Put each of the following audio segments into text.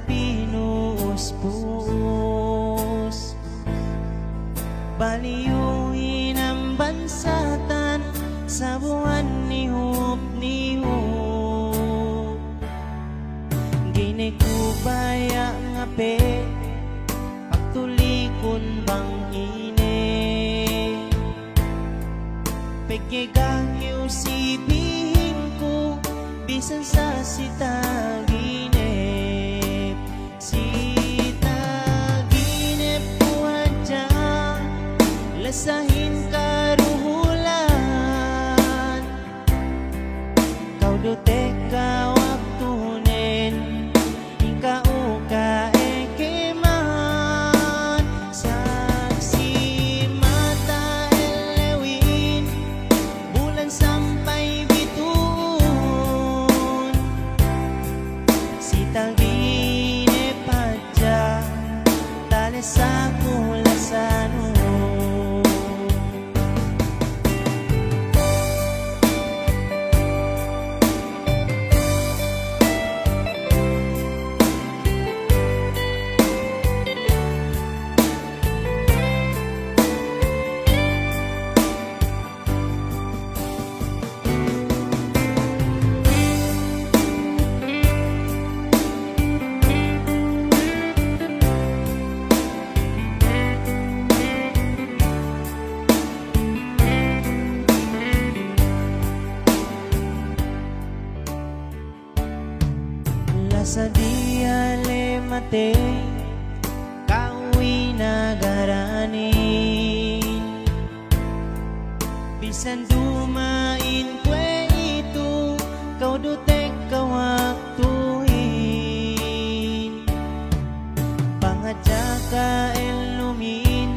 pinuus-puus. Baliyuin ang bansatan sa buwan ni Hupnihup. Ginekubaya nga pe pagtulikon bang ine. Pagkigahyo si bihing ko bisan sa sitaginip. Sitaginip po adya lasahin karuhulan. Kau dote ka waktunen ikaw ka ekeman. Saksi mata elewin bulan sampai bitun. Sitaginip adya tali sa kulasan. Sa dia le mate kawi nagaranin. Bisan dumain kwe itu kau dutek kawaktuin. Pangadya ka elumin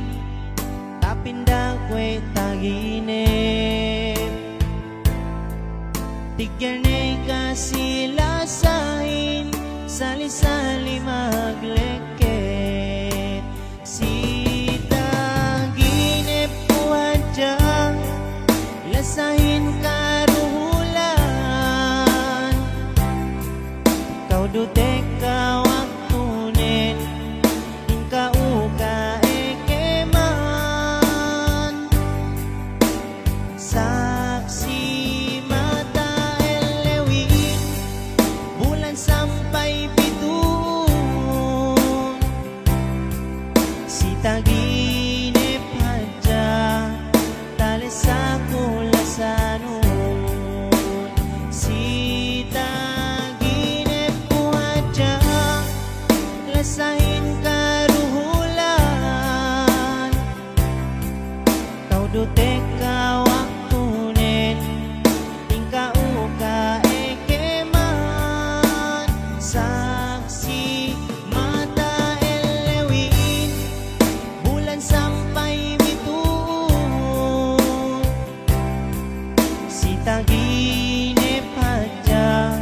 tapinda kwe taginip. Tigyane ka sila sahin sali-sali magleket. Sitaginip po adya lasahin karuhulan. Kau dutek ka waktunen ingkau ka ekeman. Saksi mata elewin bulan sampai bitun. Sitaginip adya tali sa kulasanun. Sitaginip po adya lasahin karuhulan. Kau dutek ka waktunen ingkau ka ekeman. Saksi mata elewin bulan sampai bitun. Sitaginip adya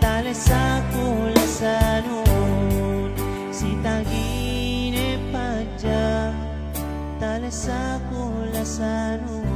tali sa kulasanun. Sitaginip adya tali sa kulasanun.